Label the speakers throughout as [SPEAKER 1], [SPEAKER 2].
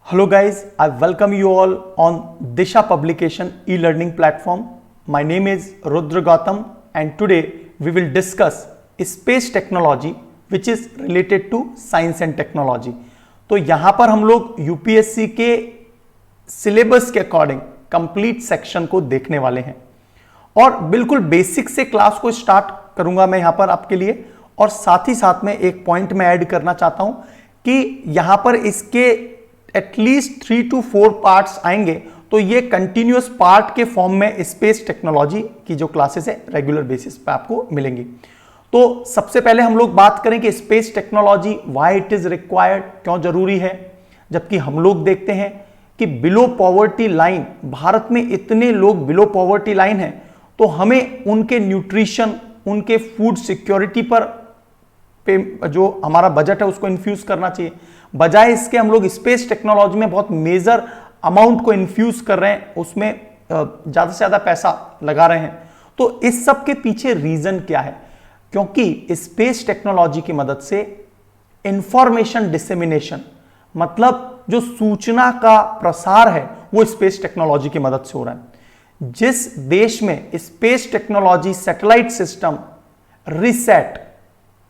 [SPEAKER 1] Hello guys, I welcome you all on Disha Publication e-learning platform. My name is Rudra Gautam and today we will discuss space technology which is related to science and technology. तो यहाँ पर हम लोग UPSC के syllabus के according complete section को देखने वाले हैं और बिल्कुल बेसिक से क्लास को स्टार्ट करूंगा मैं यहाँ पर आपके लिए। और साथ ही साथ में एक पॉइंट मैं ऐड करना चाहता हूं कि यहाँ पर इसके एटलीस्ट 3 to 4 पार्ट्स आएंगे, तो ये कंटिन्यूअस पार्ट के फॉर्म में स्पेस टेक्नोलॉजी की जो क्लासेस है रेगुलर बेसिस पे आपको मिलेंगी। तो सबसे पहले हम लोग बात करें कि space technology why it is required, क्यों जरूरी है, जबकि हम लोग देखते हैं कि बिलो पॉवर्टी लाइन, भारत में इतने लोग बिलो पॉवर्टी लाइन है, तो हमें उनके न्यूट्रिशन, उनके फूड सिक्योरिटी पर जो हमारा बजट है उसको इन्फ्यूज करना चाहिए। बजाय इसके हम लोग स्पेस टेक्नोलॉजी में बहुत मेजर अमाउंट को इन्फ्यूज कर रहे हैं, उसमें ज्यादा से ज्यादा पैसा लगा रहे हैं। तो इस सब के पीछे रीजन क्या है? क्योंकि स्पेस टेक्नोलॉजी की मदद से इंफॉर्मेशन डिसेमिनेशन, मतलब जो सूचना का प्रसार है वो स्पेस टेक्नोलॉजी की मदद से हो रहा है। जिस देश में space technology, satellite system, RISAT,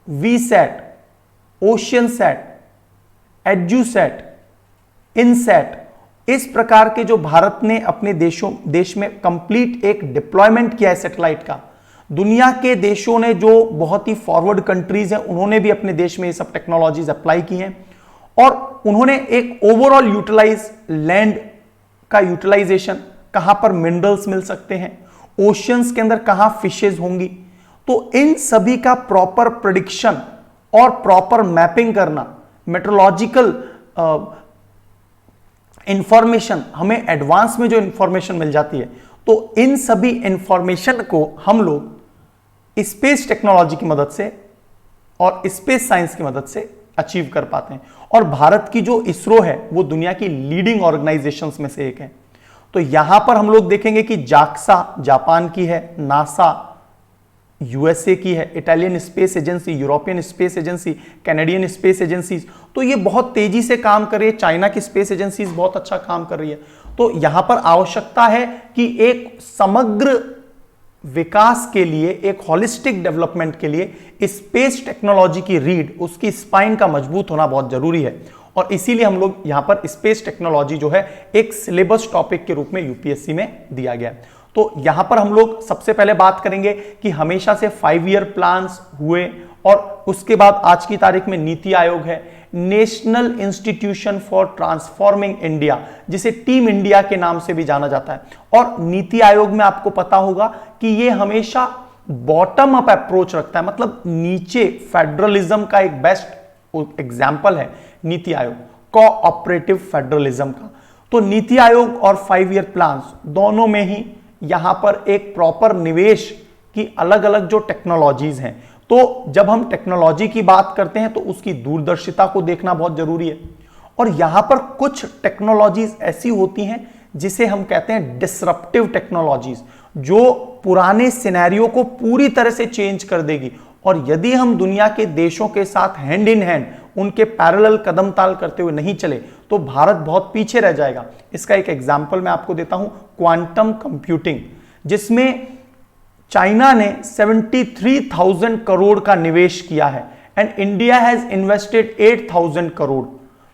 [SPEAKER 1] VSAT, Oceansat, EDUSAT, INSAT, इस प्रकार के जो भारत ने अपने देश में कंप्लीट एक डिप्लॉयमेंट किया है सैटेलाइट का, दुनिया के देशों ने जो बहुत ही फॉरवर्ड कंट्रीज हैं उन्होंने भी अपने देश में ये सब टेक्नोलॉजीज अप्लाई की हैं और उन्होंने एक ओवरऑल यूटिलाइज लैंड का यूटिलाइजेशन, कहां पर मिनरल्स मिल सकते हैं, ओशियंस के अंदर कहां फिशेज होंगी, तो इन सभी का प्रॉपर प्रेडिक्शन और प्रॉपर मैपिंग करना, मेट्रोलॉजिकल इंफॉर्मेशन, हमें एडवांस में जो इंफॉर्मेशन मिल जाती है, तो इन सभी इंफॉर्मेशन को हम लोग स्पेस टेक्नोलॉजी की मदद से और स्पेस साइंस की मदद से अचीव कर पाते हैं। और भारत की जो इसरो है वो दुनिया की लीडिंग ऑर्गेनाइजेशंस में से एक है। तो यहां पर हम लोग देखेंगे कि जाक्सा जापान की है, नासा यूएसए की है, Italian space agency, European space agency, Canadian space agencies, तो ये बहुत तेजी से काम कर रही है। चाइना की स्पेस एजेंसीज बहुत अच्छा काम कर रही है। तो यहां पर आवश्यकता है कि एक समग्र विकास के लिए, एक होलिस्टिक डेवलपमेंट के लिए स्पेस टेक्नोलॉजी की रीढ़, उसकी स्पाइन का मजबूत होना बहुत जरूरी है। और इसीलिए हम लोग यहां पर स्पेस टेक्नोलॉजी जो है एक सिलेबस टॉपिक के रूप में यूपीएससी में दिया गया है। तो यहां पर हम लोग सबसे पहले बात करेंगे कि हमेशा से 5 ईयर प्लान्स हुए और उसके बाद आज की तारीख में नीति आयोग है, national institution for transforming India, जिसे टीम इंडिया के नाम से भी जाना जाता है। और नीति आयोग में आपको पता होगा कि यह हमेशा बॉटम अप अप्रोच रखता है, मतलब नीचे फेडरलिज्म का एक बेस्ट एग्जाम्पल है नीति आयोग, कोऑपरेटिव फेडरलिज्म का। तो नीति आयोग और 5 ईयर प्लान्स दोनों में ही यहां पर एक प्रॉपर निवेश की अलग अलग जो टेक्नोलॉजीज हैं, तो जब हम टेक्नोलॉजी की बात करते हैं तो उसकी दूरदर्शिता को देखना बहुत जरूरी है। और यहां पर कुछ टेक्नोलॉजीज ऐसी होती हैं जिसे हम कहते हैं डिसरप्टिव टेक्नोलॉजीज, जो पुराने सिनेरियो को पूरी तरह से चेंज कर देगी। और यदि हम दुनिया के देशों के साथ हैंड इन हैंड, उनके पैरेलल कदम ताल करते हुए नहीं चले तो भारत बहुत पीछे रह जाएगा। इसका एक एग्जांपल मैं आपको देता हूं, क्वांटम कंप्यूटिंग, जिसमें चाइना ने 73,000 करोड़ का निवेश किया है and India has invested 8,000 crore.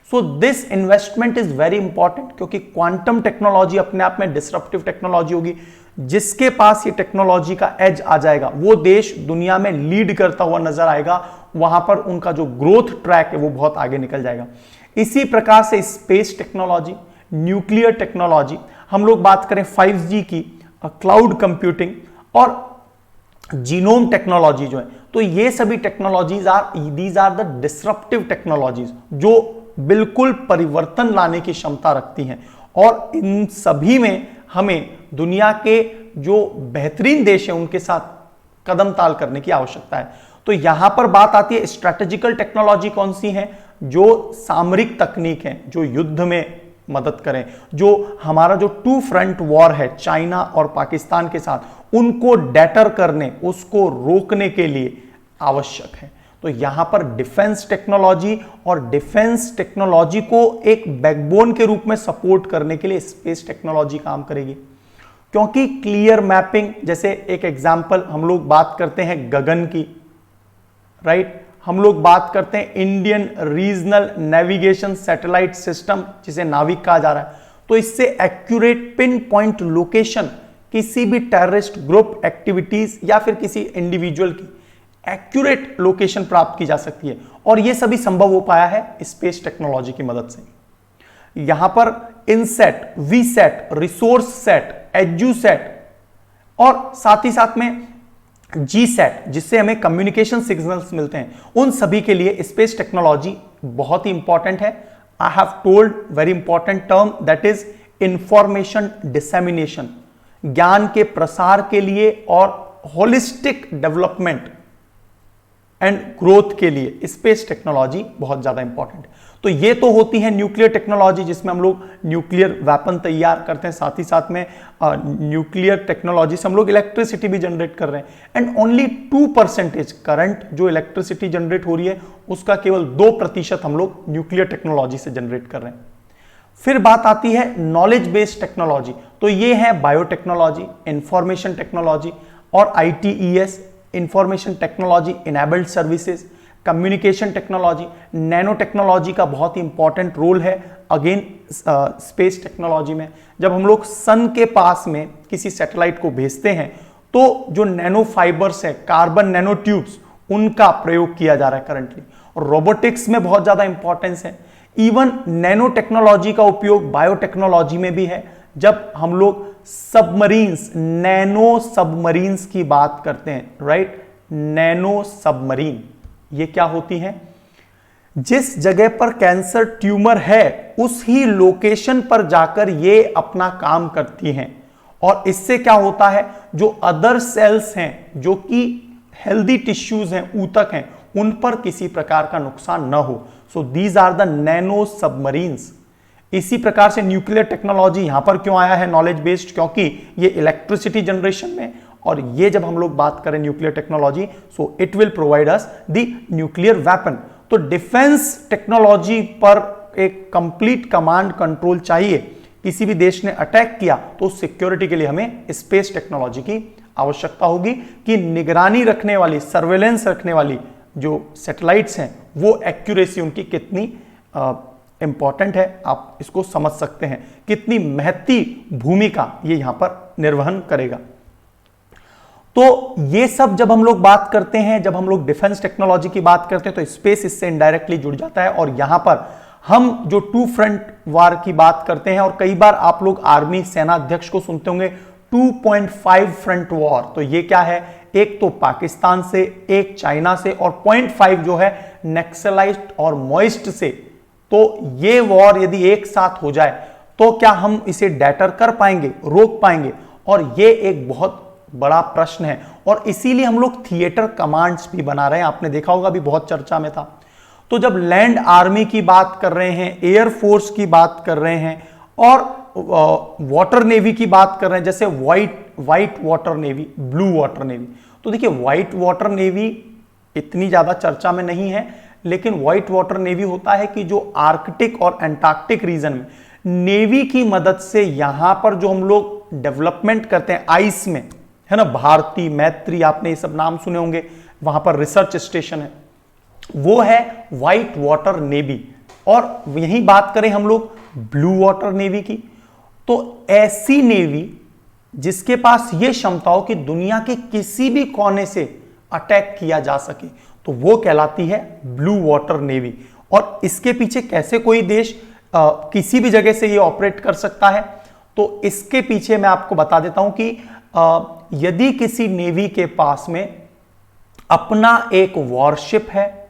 [SPEAKER 1] So this investment is very important, क्योंकि क्वांटम टेक्नोलॉजी अपने आप में डिसरप्टिव टेक्नोलॉजी होगी। जिसके पास ये टेक्नोलॉजी का एज आ जाएगा वो देश दुनिया में लीड करता हुआ नजर आएगा, वहां पर उनका जो ग्रोथ ट्रैक है वो बहुत आगे निकल जाएगा। इसी प्रकार से स्पेस टेक्नोलॉजी, न्यूक्लियर टेक्नोलॉजी, हम लोग बात करें 5G की, क्लाउड कंप्यूटिंग और जीनोम टेक्नोलॉजी जो है, तो ये सभी technologies these are the disruptive technologies जो बिल्कुल परिवर्तन लाने की क्षमता रखती हैं। और इन सभी में हमें दुनिया के जो बेहतरीन देश हैं उनके साथ कदम ताल करने की आवश्यकता है। तो यहां पर बात आती है स्ट्रेटेजिकल टेक्नोलॉजी कौन सी है, जो सामरिक तकनीक है, जो युद्ध में मदद करें, जो हमारा जो 2 फ्रंट वॉर है चाइना और पाकिस्तान के साथ, उनको डेटर करने, उसको रोकने के लिए आवश्यक है। तो यहां पर डिफेंस टेक्नोलॉजी और डिफेंस टेक्नोलॉजी को एक बैकबोन के रूप में सपोर्ट करने के लिए स्पेस टेक्नोलॉजी काम करेगी। क्योंकि क्लियर मैपिंग, जैसे एक एग्जांपल हम लोग बात करते हैं गगन की, राइट, हम लोग बात करते हैं Indian regional navigation satellite system जिसे नाविक कहा जा रहा है, तो इससे एक्यूरेट पिन पॉइंट लोकेशन किसी भी टेररिस्ट ग्रुप एक्टिविटीज या फिर किसी इंडिविजुअल की एक्यूरेट लोकेशन प्राप्त की जा सकती है, और यह सभी संभव हो पाया है स्पेस टेक्नोलॉजी की मदद से। यहां पर इनसेट, वीसेट, रिसोर्स सेट, एजुसेट और साथ ही साथ में जी सेट जिससे हमें कम्युनिकेशन सिग्नल्स मिलते हैं, उन सभी के लिए स्पेस टेक्नोलॉजी बहुत ही इंपॉर्टेंट है। I have told very important term that is information dissemination, ज्ञान के प्रसार के लिए और होलिस्टिक डेवलपमेंट एंड ग्रोथ के लिए स्पेस टेक्नोलॉजी बहुत ज्यादा इंपॉर्टेंट है। तो ये तो होती है न्यूक्लियर टेक्नोलॉजी जिसमें हम लोग न्यूक्लियर वेपन तैयार करते हैं, साथ ही साथ में न्यूक्लियर टेक्नोलॉजी से हम लोग इलेक्ट्रिसिटी भी जनरेट कर रहे हैं, एंड ओनली 2% करंट जो इलेक्ट्रिसिटी जनरेट हो रही है उसका केवल 2% हम लोग न्यूक्लियर टेक्नोलॉजी से जनरेट कर रहे हैं। फिर बात आती है नॉलेज बेस्ड टेक्नोलॉजी, तो ये है बायोटेक्नोलॉजी, इंफॉर्मेशन टेक्नोलॉजी और ITES, information technology enabled services, communication technology, nano technology का बहुत ही इंपॉर्टेंट रोल है अगेन स्पेस टेक्नोलॉजी में। जब हम लोग सन के पास में किसी सैटेलाइट को भेजते हैं तो जो नैनो फाइबर्स है, कार्बन नैनो ट्यूब्स, उनका प्रयोग किया जा रहा है करंटली, और रोबोटिक्स में बहुत ज्यादा इंपॉर्टेंस है। इवन नैनो टेक्नोलॉजी का उपयोग बायोटेक्नोलॉजी में भी है। जब हम लोग सबमरीन्स, नैनो सबमरीन्स की बात करते हैं, राइट, नैनो सबमरीन ये क्या होती हैं? जिस जगह पर कैंसर ट्यूमर है उस ही लोकेशन पर जाकर ये अपना काम करती हैं, और इससे क्या होता है, जो अदर सेल्स हैं जो कि हेल्दी टिश्यूज हैं, ऊतक हैं, उन पर किसी प्रकार का नुकसान ना हो। So these are the nano submarines. इसी प्रकार से न्यूक्लियर टेक्नोलॉजी यहां पर क्यों आया है नॉलेज बेस्ड, क्योंकि ये इलेक्ट्रिसिटी जनरेशन में, और ये जब हम लोग बात करें nuclear technology, so it will provide us the nuclear weapon. तो डिफेंस टेक्नोलॉजी पर एक कंप्लीट कमांड कंट्रोल चाहिए। किसी भी देश ने अटैक किया तो सिक्योरिटी के लिए हमें स्पेस टेक्नोलॉजी की आवश्यकता होगी कि निगरानी रखने वाली, सर्वेलेंस रखने वाली जो सैटेलाइट्स हैं वो एक्यूरेसी उनकी कितनी इंपॉर्टेंट है, आप इसको समझ सकते हैं, कितनी महत्वपूर्ण भूमिका ये यहां पर निर्वहन करेगा। तो ये सब जब हम लोग बात करते हैं, जब हम लोग डिफेंस टेक्नोलॉजी की बात करते हैं, तो स्पेस इससे इनडायरेक्टली जुड़ जाता है। और यहां पर हम जो 2 फ्रंट वार की बात करते हैं, और कई बार आप लोग आर्मी सेना अध्यक्ष को सुनते होंगे 2.5 फ्रंट वॉर, तो ये क्या है, एक तो पाकिस्तान से, एक चाइना से, और 0.5 जो है नक्सलाइट और मॉइस्ट से। तो ये वॉर यदि एक साथ हो जाए तो क्या हम इसे डैटर कर पाएंगे, रोक पाएंगे? और ये एक बहुत बड़ा प्रश्न है, और इसीलिए हम लोग थिएटर कमांड्स भी बना रहे हैं। आपने देखा होगा, अभी बहुत चर्चा में था। तो जब लैंड आर्मी की बात कर रहे हैं, एयर फोर्स की बात कर रहे हैं, और वाटर नेवी की बात कर रहे हैं, जैसे white water navy, blue water navy, तो देखिए व्हाइट वाटर नेवी इतनी ज्यादा चर्चा में नहीं है, लेकिन व्हाइट वाटर नेवी होता है कि जो आर्कटिक और एंटार्क्टिक रीजन में नेवी की मदद से यहां पर जो हम लोग डेवलपमेंट करते हैं आइस में, है ना, भारती, मैत्री, आपने ये सब नाम सुने होंगे, वहां पर रिसर्च स्टेशन है, वो है व्हाइट वाटर नेवी। और यही बात करें हम लोग ब्लू वाटर नेवी की, तो ऐसी नेवी जिसके पास ये क्षमता हो कि दुनिया के किसी भी कोने से अटैक किया जा सके, तो वो कहलाती है ब्लू वाटर नेवी। और इसके पीछे कैसे कोई देश किसी भी जगह से ये ऑपरेट कर सकता है, तो इसके पीछे मैं आपको बता देता हूं कि यदि किसी नेवी के पास में अपना एक वॉरशिप है,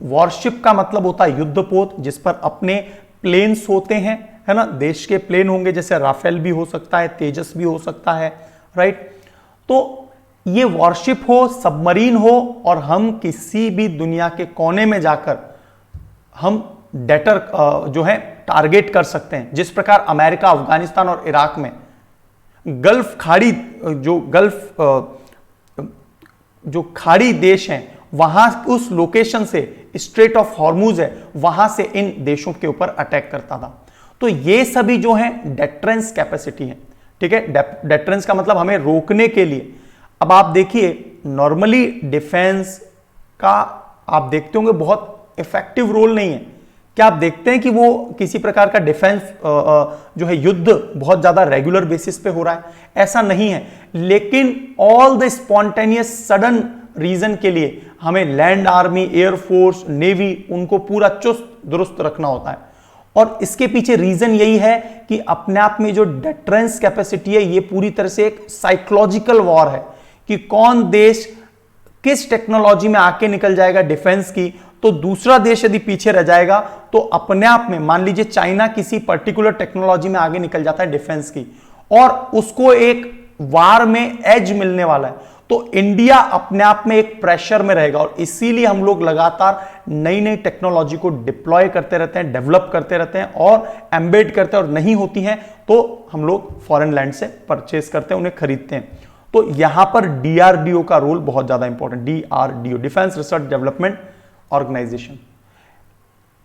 [SPEAKER 1] वॉरशिप का मतलब होता है युद्धपोत जिस पर अपने प्लेन्स होते हैं, है ना, देश के प्लेन होंगे, जैसे राफेल भी हो सकता है, तेजस भी हो सकता है, राइट। तो ये वॉरशिप हो, सबमरीन हो, और हम किसी भी दुनिया के कोने में जाकर हम डेटर जो है टारगेट कर सकते हैं। जिस प्रकार अमेरिका, अफगानिस्तान और इराक में गल्फ खाड़ी, जो खाड़ी देश हैं, वहां उस लोकेशन से स्ट्रेट ऑफ हॉर्मूज है, वहां से इन देशों के ऊपर अटैक करता था। तो ये सभी जो है डेटरेंस कैपेसिटी है, ठीक है। डेटरेंस का मतलब हमें रोकने के लिए। अब आप देखिए नॉर्मली डिफेंस का आप देखते होंगे बहुत इफेक्टिव रोल नहीं है। क्या आप देखते हैं कि वो किसी प्रकार का डिफेंस जो है युद्ध बहुत ज्यादा रेगुलर बेसिस पे हो रहा है? ऐसा नहीं है। लेकिन all the spontaneous sudden reason के लिए हमें लैंड आर्मी, एयरफोर्स, नेवी उनको पूरा चुस्त दुरुस्त रखना होता है। और इसके पीछे रीजन यही है कि अपने आप में जो डेटरेंस कैपेसिटी है ये पूरी तरह से एक साइकोलॉजिकल वॉर है कि कौन देश किस टेक्नोलॉजी में आके निकल जाएगा डिफेंस की, तो दूसरा देश यदि पीछे रह जाएगा तो अपने आप में मान लीजिए चाइना किसी पर्टिकुलर टेक्नोलॉजी में आगे निकल जाता है डिफेंस की और उसको एक वार में एज मिलने वाला है, तो इंडिया अपने आप में एक प्रेशर में रहेगा। और इसीलिए हम लोग लगातार नई नई टेक्नोलॉजी को डिप्लॉय करते रहते हैं, डेवलप करते रहते हैं और एम्बेड करते हैं, और नहीं होती हैं तो हम लोग फॉरेन लैंड से परचेस करते हैं, उन्हें खरीदते हैं। तो यहां पर डीआरडीओ का रोल बहुत ज्यादा important, DRDO, defence research development organisation.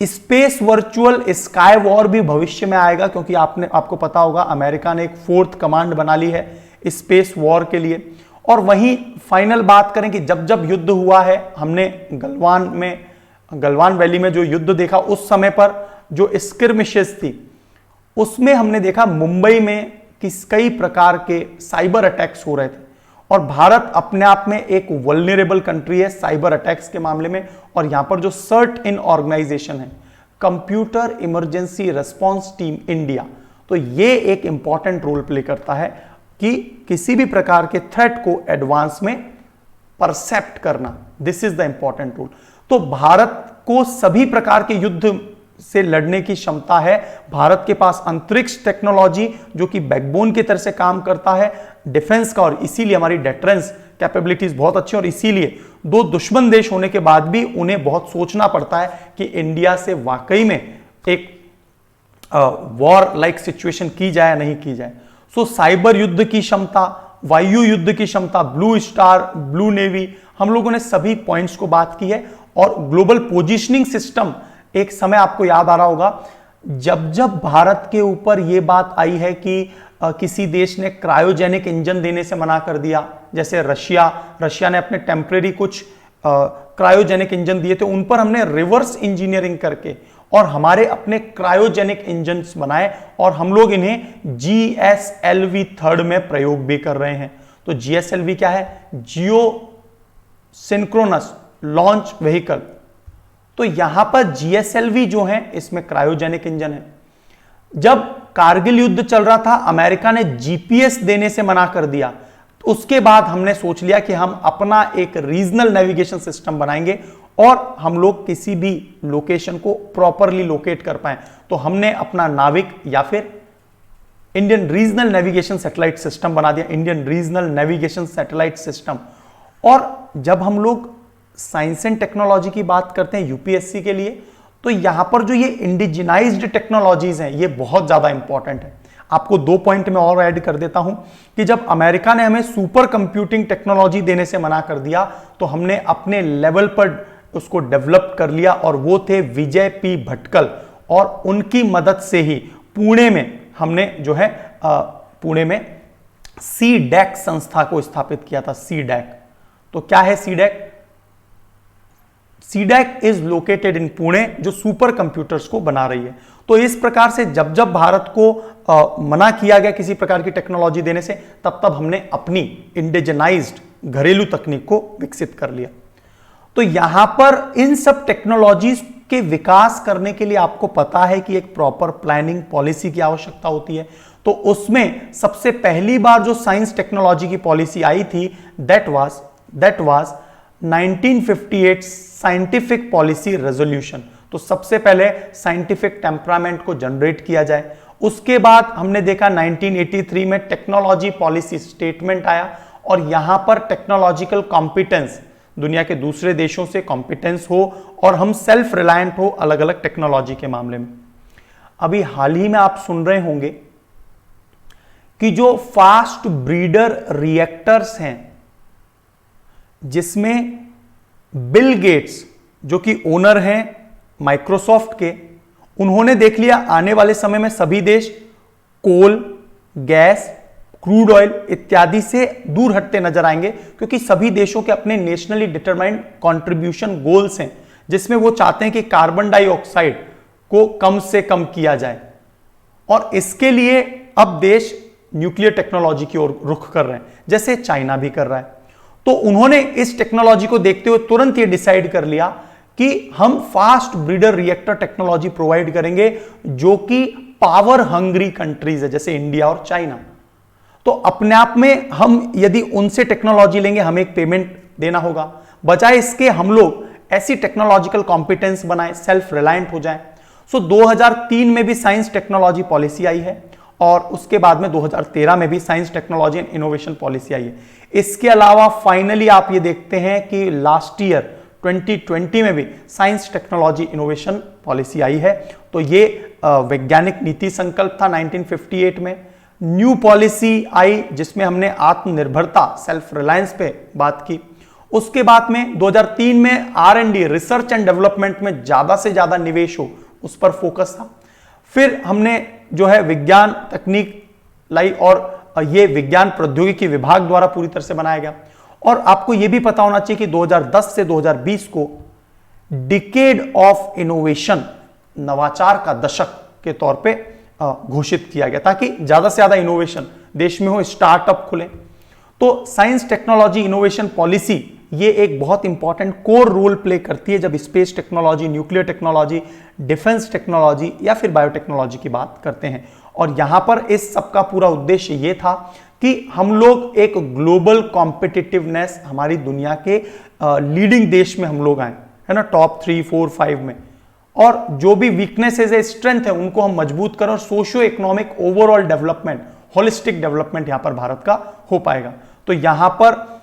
[SPEAKER 1] Space virtual sky war भी भविष्य में आएगा, क्योंकि आपको पता होगा अमेरिका ने एक 4th कमांड बना ली है स्पेस वॉर के लिए। और वहीं फाइनल बात करें कि जब जब युद्ध हुआ है, हमने गलवान वैली में जो युद्ध देखा, उस समय पर जो स्किर्मिशेस थी उसमें हमने देखा मुंबई में कई प्रकार के साइबर अटैक्स हो रहे थे। और भारत अपने आप में एक वल्नरेबल कंट्री है साइबर अटैक्स के मामले में। और यहां पर जो सर्ट इन ऑर्गेनाइजेशन है, computer emergency response team India, तो ये एक इंपॉर्टेंट रोल प्ले करता है कि किसी भी प्रकार के थ्रेट को एडवांस में परसेप्ट करना। This is the important role. तो भारत को सभी प्रकार के युद्ध से लड़ने की क्षमता है। भारत के पास अंतरिक्ष टेक्नोलॉजी जो कि बैकबोन की तरह से काम करता है डिफेंस का, और इसीलिए हमारी डेटरेंस कैपेबिलिटीज बहुत अच्छी। और इसीलिए दो दुश्मन देश होने के बाद भी उन्हें बहुत सोचना पड़ता है कि इंडिया से वाकई में एक वॉर लाइक सिचुएशन की जाए या नहीं की जाए। सो साइबर युद्ध की क्षमता, वायु युद्ध की क्षमता, ब्लू स्टार, ब्लू नेवी, हम लोगों ने सभी पॉइंट्स को बात की है। और ग्लोबल पोजिशनिंग सिस्टम, एक समय आपको याद आ रहा होगा जब जब भारत के ऊपर यह बात आई है कि किसी देश ने क्रायोजेनिक इंजन देने से मना कर दिया, जैसे रशिया ने अपने टेम्परेरी कुछ क्रायोजेनिक इंजन दिए थे, उन पर हमने रिवर्स इंजीनियरिंग करके और हमारे अपने क्रायोजेनिक इंजन बनाए और हम लोग इन्हें GSLV 3 में प्रयोग भी कर रहे हैं। तो GSLV क्या है? जियो सिंक्रोनस लॉन्च व्हीकल। तो यहां पर GSLV जो है इसमें क्रायोजेनिक इंजन है। जब कारगिल युद्ध चल रहा था, अमेरिका ने GPS देने से मना कर दिया, तो उसके बाद हमने सोच लिया कि हम अपना एक रीजनल नेविगेशन सिस्टम बनाएंगे और हम लोग किसी भी लोकेशन को प्रॉपरली लोकेट कर पाए। तो हमने अपना नाविक या फिर Indian regional navigation satellite system बना दिया, Indian regional navigation satellite system. और जब हम लोग साइंस एंड टेक्नोलॉजी की बात करते हैं यूपीएससी के लिए, तो यहां पर जो ये इंडिजिनाइज्ड टेक्नोलॉजीज हैं ये बहुत ज्यादा इंपॉर्टेंट है। आपको 2 पॉइंट में और ऐड कर देता हूं कि जब अमेरिका ने हमें सुपर कंप्यूटिंग टेक्नोलॉजी देने से मना कर दिया, तो हमने अपने लेवल पर उसको डेवलप कर लिया, और वो थे विजय पी भटकल। और उनकी मदद से ही पुणे में हमने जो है पुणे में CDAC संस्था को स्थापित किया था। CDAC, तो क्या है CDAC? CDAC is located in Pune, जो सुपर कंप्यूटर्स को बना रही है। तो इस प्रकार से जब जब भारत को मना किया गया किसी प्रकार की टेक्नोलॉजी देने से, तब तब हमने अपनी इंडिजिनाइज्ड घरेलू तकनीक को विकसित कर लिया। तो यहां पर इन सब टेक्नोलॉजीज के विकास करने के लिए आपको पता है कि एक प्रॉपर प्लानिंग पॉलिसी की आवश्यकता होती है। तो उसमें सबसे पहली बार जो साइंस टेक्नोलॉजी की पॉलिसी आई थी, that was 1958 scientific policy resolution. तो सबसे पहले साइंटिफिक टेम्परामेंट को जनरेट किया जाए। उसके बाद हमने देखा 1983 में टेक्नोलॉजी पॉलिसी स्टेटमेंट आया, और यहां पर टेक्नोलॉजिकल कॉम्पिटेंस, दुनिया के दूसरे देशों से कॉम्पिटेंस हो और हम सेल्फ रिलायंट हो अलग अलग टेक्नोलॉजी के मामले में। अभी हाल ही में आप सुन रहे होंगे कि जो फास्ट ब्रीडर रिएक्टर्स हैं, जिसमें बिल गेट्स जो कि ओनर हैं माइक्रोसॉफ्ट के, उन्होंने देख लिया आने वाले समय में सभी देश कोल, गैस, क्रूड ऑयल इत्यादि से दूर हटते नजर आएंगे, क्योंकि सभी देशों के अपने नेशनली डिटरमाइंड कंट्रीब्यूशन गोल्स हैं, जिसमें वो चाहते हैं कि कार्बन डाइऑक्साइड को कम से कम किया जाए। और इसके लिए अब देश न्यूक्लियर टेक्नोलॉजी की ओर रुख कर रहे हैं, जैसे चाइना भी कर रहा है। तो उन्होंने इस टेक्नोलॉजी को देखते हुए तुरंत ये डिसाइड कर लिया कि हम fast breeder reactor technology provide करेंगे, जो कि पावर हंग्री कंट्रीज है जैसे इंडिया और चाइना। तो अपने आप में हम यदि उनसे टेक्नोलॉजी लेंगे, हमें एक पेमेंट देना होगा, बजाय इसके हम लोग ऐसी टेक्नोलॉजिकल कॉम्पिटेंस बनाएं, सेल्फ रिलायंट हो जाएं। सो 2003 में भी साइंस टेक्नोलॉजी पॉलिसी आई है, और उसके बाद में 2013 में भी science technology and innovation policy आई है। इसके अलावा फाइनली आप ये देखते हैं कि लास्ट ईयर 2020 में भी साइंस टेक्नोलॉजी इनोवेशन पॉलिसी आई है। तो ये वैज्ञानिक नीति संकल्प था 1958 में। न्यू पॉलिसी आई जिसमें हमने आत्मनिर्भरता, सेल्फ रिलायंस पे बात की। उसके बाद में 2003 में R&D, रिसर्च एंड डेवलपमेंट में ज्यादा से ज्यादा निवेश हो, उस पर फोकस था। फिर हमने जो है विज्ञान तकनीक लाई, और ये विज्ञान प्रौद्योगिकी विभाग द्वारा पूरी तरह से बनाया गया। और आपको यह भी पता होना चाहिए कि 2010 से 2020 को डिकेड ऑफ इनोवेशन, नवाचार का दशक के तौर पे घोषित किया गया, ताकि ज्यादा से ज्यादा इनोवेशन देश में हो, स्टार्टअप खुले। तो साइंस टेक्नोलॉजी इनोवेशन पॉलिसी ये एक बहुत इंपॉर्टेंट कोर रोल प्ले करती है जब space technology, nuclear technology, defence technology या फिर बायोटेक्नोलॉजी की बात करते हैं। और यहां पर इस सबका पूरा उद्देश्य यह था कि हम लोग एक ग्लोबल कॉम्पिटिटिवनेस, हमारी दुनिया के लीडिंग देश में हम लोग आए, है ना, टॉप 3, 4, 5 में। और जो भी वीकनेसेस है, स्ट्रेंथ है, उनको हम मजबूत करें, और socio economic overall development, holistic development यहां पर भारत का हो पाएगा। तो यहां पर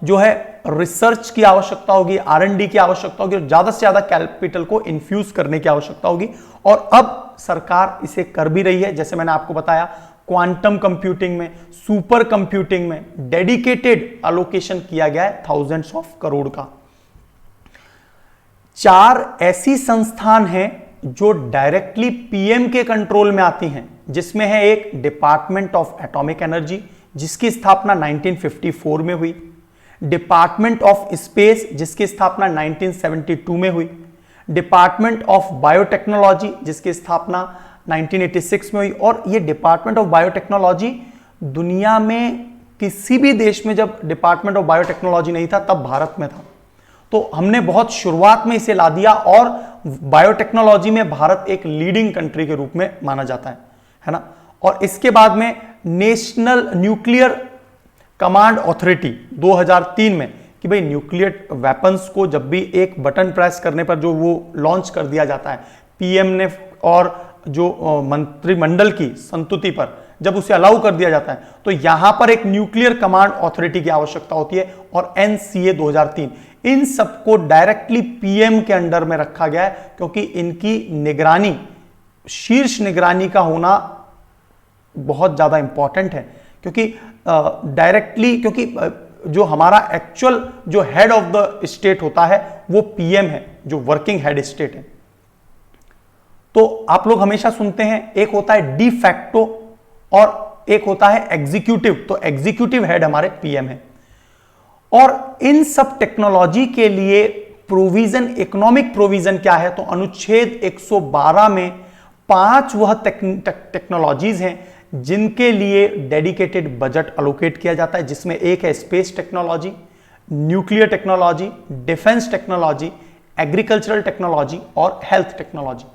[SPEAKER 1] जो है रिसर्च की आवश्यकता होगी, R&D की आवश्यकता होगी, और ज्यादा से ज्यादा कैपिटल को इन्फ्यूज करने की आवश्यकता होगी। और अब सरकार इसे कर भी रही है, जैसे मैंने आपको बताया, क्वांटम कंप्यूटिंग में, सुपर कंप्यूटिंग में डेडिकेटेड एलोकेशन किया गया है थाउजेंड्स ऑफ करोड़ का। 4 ऐसी संस्थान हैं जो डायरेक्टली पीएम के कंट्रोल में आती हैं, जिसमें है एक डिपार्टमेंट ऑफ एटॉमिक एनर्जी, जिसकी स्थापना 1954 में हुई, डिपार्टमेंट ऑफ स्पेस जिसकी स्थापना 1972 में हुई, डिपार्टमेंट ऑफ बायोटेक्नोलॉजी जिसकी स्थापना 1986 में हुई। और ये डिपार्टमेंट ऑफ बायोटेक्नोलॉजी दुनिया में किसी भी देश में जब डिपार्टमेंट ऑफ बायोटेक्नोलॉजी नहीं था, तब भारत में था। तो हमने बहुत शुरुआत में इसे ला दिया, और बायोटेक्नोलॉजी में भारत एक लीडिंग कंट्री के रूप में माना जाता है ना। और इसके बाद में नेशनल न्यूक्लियर कमांड अथॉरिटी 2003 में, कि भाई न्यूक्लियर वेपन्स को जब भी एक बटन प्रेस करने पर जो वो लॉन्च कर दिया जाता है पीएम ने, और जो मंत्रिमंडल की संतुति पर जब उसे अलाउ कर दिया जाता है, तो यहां पर एक न्यूक्लियर कमांड अथॉरिटी की आवश्यकता होती है, और NCA 2003 इन सबको डायरेक्टली पीएम के अंडर में रखा गया है, क्योंकि इनकी निगरानी, शीर्ष निगरानी का होना बहुत ज्यादा इंपॉर्टेंट है। क्योंकि डायरेक्टली, क्योंकि जो हमारा एक्चुअल जो हेड ऑफ द स्टेट होता है वो पीएम है, जो वर्किंग हेड स्टेट है। तो आप लोग हमेशा सुनते हैं, एक होता है डी फैक्टो और एक होता है एग्जीक्यूटिव। तो एग्जीक्यूटिव हेड हमारे पीएम है। और इन सब टेक्नोलॉजी के लिए प्रोविजन, इकोनॉमिक प्रोविजन क्या है, तो अनुच्छेद 112 में 5 वह टेक्नोलॉजीज हैं जिनके लिए डेडिकेटेड बजट अलोकेट किया जाता है, जिसमें एक है space technology, nuclear technology, defence technology, agricultural technology और हेल्थ टेक्नोलॉजी।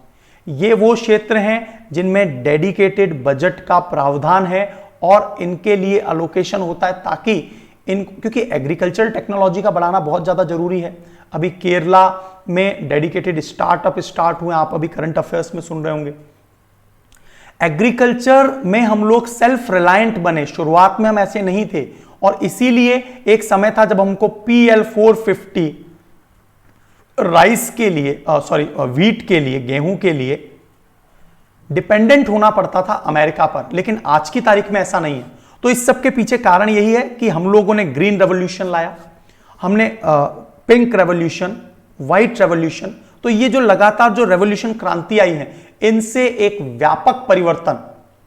[SPEAKER 1] ये वो क्षेत्र हैं जिनमें डेडिकेटेड बजट का प्रावधान है और इनके लिए अलोकेशन होता है, ताकि क्योंकि एग्रीकल्चरल टेक्नोलॉजी का बढ़ाना बहुत ज्यादा जरूरी है। अभी केरला में डेडिकेटेड स्टार्टअप स्टार्ट हुए, आप अभी करंट अफेयर्स में सुन रहे होंगे। एग्रीकल्चर में हम लोग सेल्फ रिलायंट बने, शुरुआत में हम ऐसे नहीं थे, और इसीलिए एक समय था जब हमको PL 450 राइस के लिए, व्हीट के लिए, गेहूं के लिए डिपेंडेंट होना पड़ता था अमेरिका पर, लेकिन आज की तारीख में ऐसा नहीं है। तो इस सब के पीछे कारण यही है कि हम लोगों ने ग्रीन रेवोल्यूशन लाया, हमने पिंक रेवोल्यूशन, व्हाइट रेवोल्यूशन। तो ये जो लगातार जो रेवोल्यूशन क्रांति आई है, इनसे एक व्यापक परिवर्तन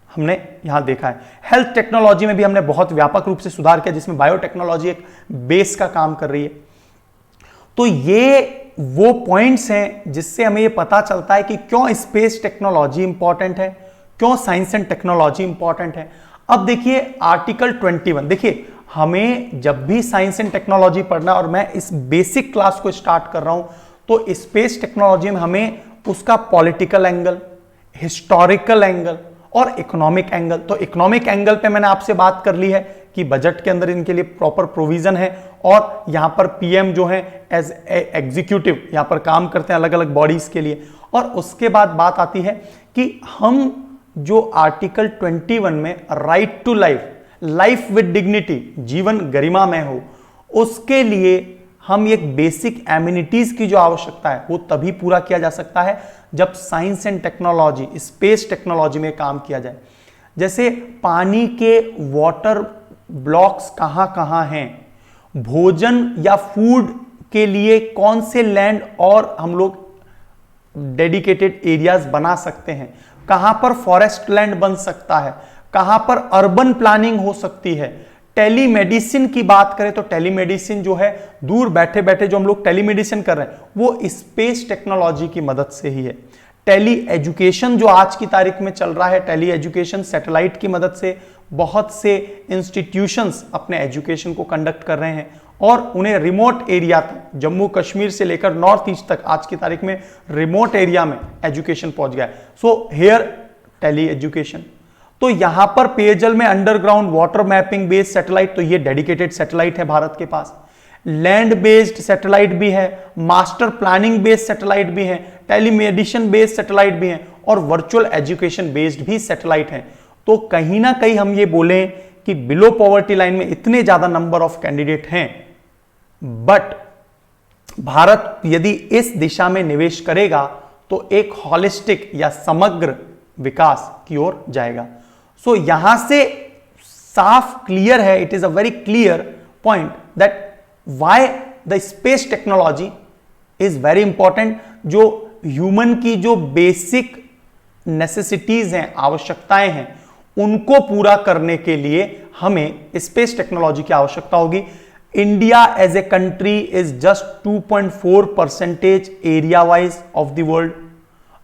[SPEAKER 1] हमने यहां देखा है। हेल्थ टेक्नोलॉजी में भी हमने बहुत व्यापक रूप से सुधार किया, जिसमें बायोटेक्नोलॉजी एक बेस का काम कर रही है। तो ये वो पॉइंट्स हैं जिससे हमें ये पता चलता है कि क्यों स्पेस टेक्नोलॉजी इंपॉर्टेंट है, क्यों साइंस एंड टेक्नोलॉजी इंपॉर्टेंट है। अब देखिए आर्टिकल 21, देखिए हमें जब भी साइंस एंड टेक्नोलॉजी पढ़ना, और मैं इस बेसिक क्लास को स्टार्ट कर रहा हूं, तो स्पेस टेक्नोलॉजी में हमें उसका पॉलिटिकल एंगल, हिस्टोरिकल एंगल और इकोनॉमिक एंगल। तो इकोनॉमिक एंगल पे मैंने आपसे बात कर ली है कि बजट के अंदर इनके लिए प्रॉपर प्रोविजन है, और यहां पर पीएम जो है एज एग्जीक्यूटिव यहां पर काम करते हैं अलग अलग बॉडीज के लिए। और उसके बाद बात आती है कि हम जो आर्टिकल 21 में right to life, life with dignity, जीवन गरिमा में हो, उसके लिए हम एक बेसिक एमिनिटीज की जो आवश्यकता है वो तभी पूरा किया जा सकता है जब science and technology, space technology में काम किया जाए। जैसे पानी के वाटर ब्लॉक्स कहां कहां हैं, भोजन या फूड के लिए कौन से लैंड और हम लोग डेडिकेटेड एरियाज बना सकते हैं, कहां पर फॉरेस्ट लैंड बन सकता है, कहां पर अर्बन प्लानिंग हो सकती है। टेलीमेडिसिन की बात करें तो टेलीमेडिसिन जो है, दूर बैठे बैठे जो हम लोग टेलीमेडिसिन कर रहे हैं, वो स्पेस टेक्नोलॉजी की मदद से ही है। टेली एजुकेशन जो आज की तारीख में चल रहा है, टेली एजुकेशन सैटेलाइट की मदद से बहुत से इंस्टीट्यूशंस अपने एजुकेशन को कंडक्ट कर रहे हैं, और उन्हें रिमोट एरिया तक, जम्मू कश्मीर से लेकर नॉर्थ ईस्ट तक आज की तारीख में रिमोट एरिया में एजुकेशन पहुंच गया है। So here tele education. तो यहां पर पेयजल में underground water mapping based satellite, तो ये डेडिकेटेड सैटेलाइट है भारत के पास। लैंड बेस्ड सैटेलाइट भी है, मास्टर प्लानिंग बेस्ड सैटेलाइट भी है, टेलीमेडिसिन बेस्ड सैटेलाइट भी है, और वर्चुअल एजुकेशन बेस्ड भी सैटेलाइट है। तो कहीं ना कहीं हम ये बोलें कि बिलो पॉवर्टी लाइन में इतने ज्यादा नंबर ऑफ कैंडिडेट हैं, बट भारत यदि इस दिशा में निवेश करेगा तो एक हॉलिस्टिक या समग्र विकास की ओर जाएगा। सो यहां से साफ क्लियर है, it is a very clear point that why the space technology is very important. जो ह्यूमन की जो बेसिक नेसेसिटीज हैं, आवश्यकताएं हैं, उनको पूरा करने के लिए हमें स्पेस टेक्नोलॉजी की आवश्यकता होगी। India as a country is just 2.4% area wise of the world,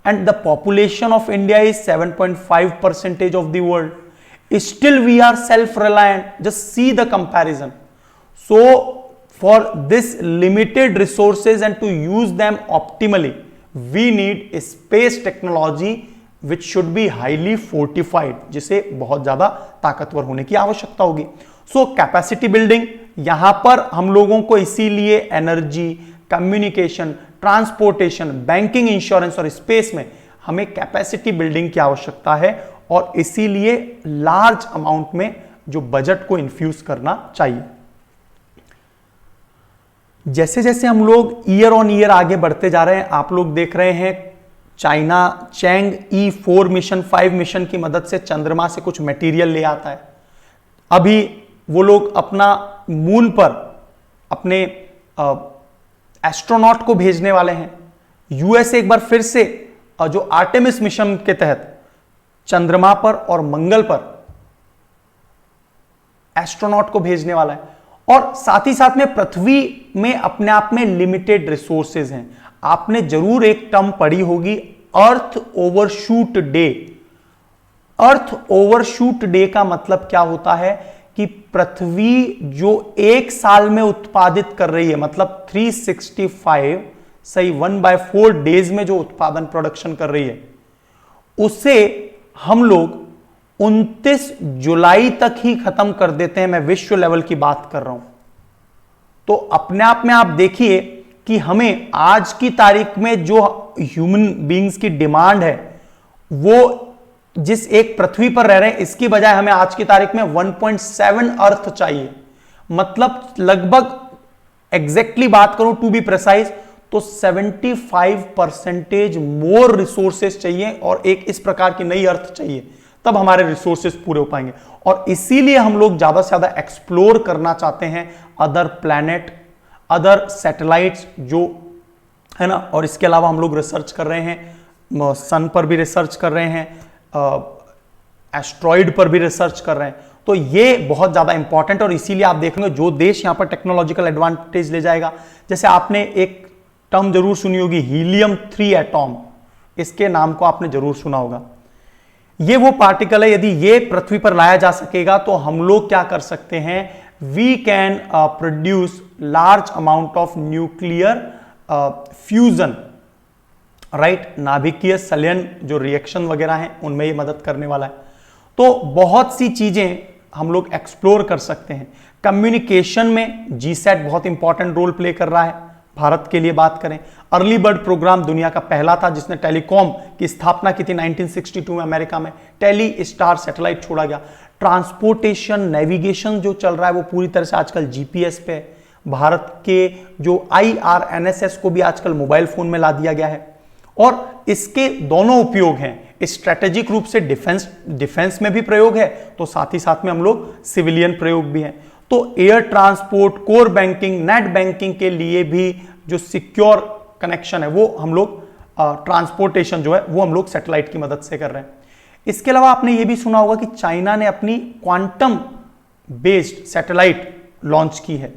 [SPEAKER 1] and the population of India is 7.5% of the world. Still we are self-reliant. Just see the comparison. So for this limited resources and to use them optimally, we need a space technology which should be highly fortified, जिसे बहुत ज्यादा ताकतवर होने की आवश्यकता होगी। So capacity building, यहां पर हम लोगों को इसीलिए energy, communication, transportation, banking, insurance और स्पेस में हमें कैपेसिटी बिल्डिंग की आवश्यकता है, और इसीलिए लार्ज अमाउंट में जो बजट को इन्फ्यूज करना चाहिए। जैसे जैसे हम लोग ईयर ऑन ईयर आगे बढ़ते जा रहे हैं, आप लोग देख रहे हैं China Chang E4 mission, 5 mission की मदद से चंद्रमा से कुछ मटेरियल ले आता है। अभी वो लोग अपना मून पर अपने एस्ट्रोनॉट को भेजने वाले हैं। यूएस एक बार फिर से जो आर्टेमिस मिशन के तहत चंद्रमा पर और मंगल पर एस्ट्रोनॉट को भेजने वाला है, और साथ ही साथ में पृथ्वी में अपने आप में लिमिटेड रिसोर्सेज हैं। आपने जरूर एक टर्म पढ़ी होगी, अर्थ ओवरशूट डे। अर्थ ओवरशूट डे का मतलब क्या होता है कि पृथ्वी जो एक साल में उत्पादित कर रही है, मतलब 365 सही 1/4 डेज में जो उत्पादन प्रोडक्शन कर रही है, उसे हम लोग 29 जुलाई तक ही खत्म कर देते हैं। मैं विश्व लेवल की बात कर रहा हूं। तो अपने आप में आप देखिए कि हमें आज की तारीख में जो ह्यूमन बीइंग्स की डिमांड है, वो जिस एक पृथ्वी पर रह रहे हैं, इसकी बजाय हमें आज की तारीख में 1.7 अर्थ चाहिए। मतलब लगभग एग्जैक्टली बात करूं, टू बी प्रिसाइज, तो 75% मोर रिसोर्सेस चाहिए, और एक इस प्रकार की नई अर्थ चाहिए, तब हमारे रिसोर्सेस पूरे हो पाएंगे। और इसीलिए हम लोग ज्यादा से ज्यादा एक्सप्लोर करना चाहते हैं अदर प्लैनेट, अदर सैटेलाइट्स जो है ना, और इसके अलावा हम लोग रिसर्च कर रहे हैं, सन पर भी रिसर्च कर रहे हैं, एस्ट्रॉइड पर भी रिसर्च कर रहे हैं। तो ये बहुत ज्यादा इंपॉर्टेंट, और इसीलिए आप देखेंगे जो देश यहां पर टेक्नोलॉजिकल एडवांटेज ले जाएगा, जैसे आपने एक टर्म जरूर सुनी होगी, हीलियम 3 एटॉम, इसके नाम को आपने जरूर सुना होगा। ये वो पार्टिकल है, यदि ये पृथ्वी पर लाया जा सकेगा तो हम लोग क्या कर सकते हैं, we can produce large amount of nuclear fusion, right, नाभिकीय संलयन जो रिएक्शन वगैरह हैं उनमें ये मदद करने वाला है। तो बहुत सी चीजें हम लोग एक्सप्लोर कर सकते हैं। कम्युनिकेशन में जीसैट बहुत इंपॉर्टेंट रोल प्ले कर रहा है। भारत के लिए बात करें, अर्ली बर्ड प्रोग्राम दुनिया का पहला था जिसने टेलीकॉम की स्थापना की थी 1962 में अमेरिका में। टेली स्टार सैटेलाइट छोड़ा गया। ट्रांसपोर्टेशन, नेविगेशन जो चल रहा है वो पूरी तरह से आजकल जीपीएस पे है। भारत के जो IRNSS को भी आजकल मोबाइल फोन में ला दिया गया है, और इसके दोनों उपयोग हैं। स्ट्रेटेजिक रूप से डिफेंस में भी प्रयोग है, तो साथ ही साथ में हम लोग सिविलियन प्रयोग भी हैं। तो air transport, core banking, net banking के लिए भी जो सिक्योर कनेक्शन है वो हम लोग ट्रांसपोर्टेशन जो है वो हम लोग सैटेलाइट की मदद से कर रहे हैं। इसके अलावा आपने ये भी सुना होगा कि चाइना ने अपनी क्वांटम बेस्ड सैटेलाइट लॉन्च की है।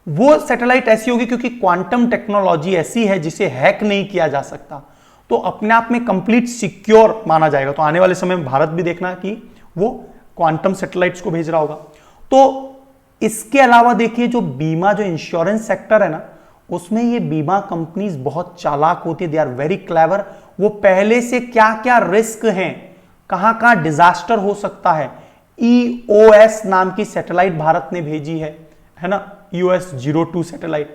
[SPEAKER 1] वो सैटेलाइट ऐसी होगी क्योंकि क्वांटम टेक्नोलॉजी ऐसी है जिसे हैक नहीं किया जा सकता, तो अपने आप में कंप्लीट सिक्योर माना जाएगा। तो आने वाले समय में भारत भी देखना कि वो क्वांटम सैटेलाइट्स को भेज रहा होगा। तो इसके अलावा देखिए जो बीमा, जो इंश्योरेंस सेक्टर है ना, उसमें ये बीमा कंपनीज बहुत चालाक होती है, दे आर वेरी क्लेवर। वो पहले से क्या क्या रिस्क हैं, कहां कहां डिजास्टर हो सकता है, EOS नाम की सैटेलाइट भारत ने भेजी है ना, EOS-02 सैटेलाइट।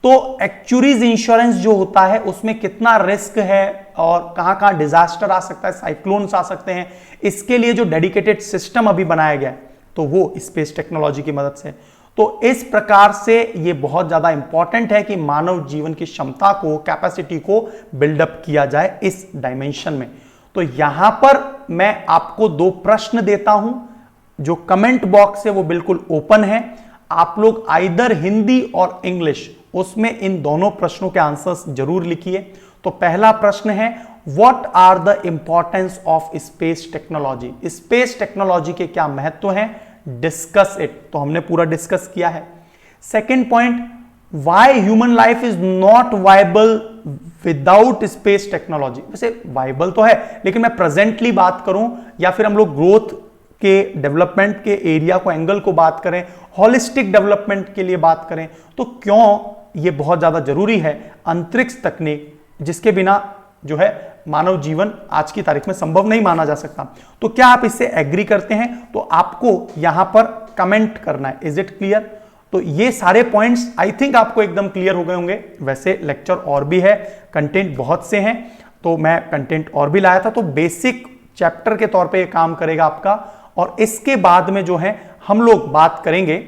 [SPEAKER 1] तो एक्चुअरीज इंश्योरेंस जो होता है उसमें कितना रिस्क है और कहां कहां डिजास्टर आ सकता है, साइक्लोन्स आ सकते हैं, इसके लिए जो डेडिकेटेड सिस्टम अभी बनाया गया है तो वो स्पेस टेक्नोलॉजी की मदद से। तो इस प्रकार से ये बहुत ज्यादा इंपॉर्टेंट है कि मानव जीवन की क्षमता को, कैपेसिटी को बिल्डअप किया जाए इस डायमेंशन में। तो यहां पर मैं आपको 2 प्रश्न देता हूं, जो कमेंट बॉक्स है वो बिल्कुल ओपन है। आप लोग आइदर हिंदी और इंग्लिश, उसमें इन दोनों प्रश्नों के आंसर्स जरूर लिखिए। तो पहला प्रश्न है, what are the importance of space technology? Space technology के क्या महत्व हैं, डिस्कस इट। तो हमने पूरा डिस्कस किया है। Second point, why human life is not viable without space technology. वैसे वायबल तो है, लेकिन मैं प्रेजेंटली बात करूं या फिर हम लोग ग्रोथ के डेवलपमेंट के एरिया को, एंगल को बात करें, हॉलिस्टिक डेवलपमेंट के लिए बात करें, तो क्यों ये बहुत ज्यादा जरूरी है अंतरिक्ष तकनीक, जिसके बिना जो है मानव जीवन आज की तारीख में संभव नहीं माना जा सकता। तो क्या आप इससे एग्री करते हैं? तो आपको यहां पर कमेंट करना है, इज इट क्लियर? तो ये सारे पॉइंट्स आई थिंक आपको एकदम क्लियर हो गए होंगे। वैसे लेक्चर और भी है, कंटेंट बहुत से हैं, तो मैं कंटेंट और भी लाया था। तो बेसिक चैप्टर के तौर पे ये काम करेगा आपका, और इसके बाद में जो है हम लोग बात करेंगे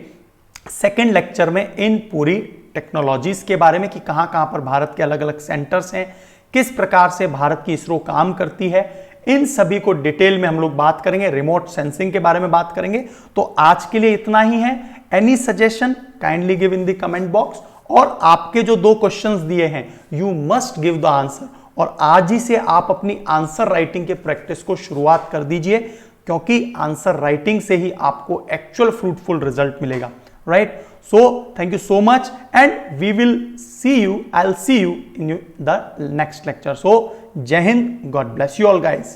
[SPEAKER 1] सेकेंड लेक्चर में इन पूरी टेक्नोलॉजीज के बारे में कि कहां कहां पर भारत के अलग अलग सेंटर्स हैं, किस प्रकार से भारत की इसरो काम करती है, इन सभी को डिटेल में हम लोग बात करेंगे। रिमोट सेंसिंग के बारे में बात करेंगे। तो आज के लिए इतना ही है। Any suggestion kindly give in the comment box, और आपके जो 2 क्वेश्चंस दिए हैं you must give the answer, और आज ही से आप अपनी आंसर राइटिंग के प्रैक्टिस को शुरुआत कर दीजिए, क्योंकि आंसर राइटिंग से ही आपको एक्चुअल फ्रूटफुल रिजल्ट मिलेगा, right? So thank you so much, and we will see you, I'll see you in the next lecture. So Jai Hind, God bless you all guys.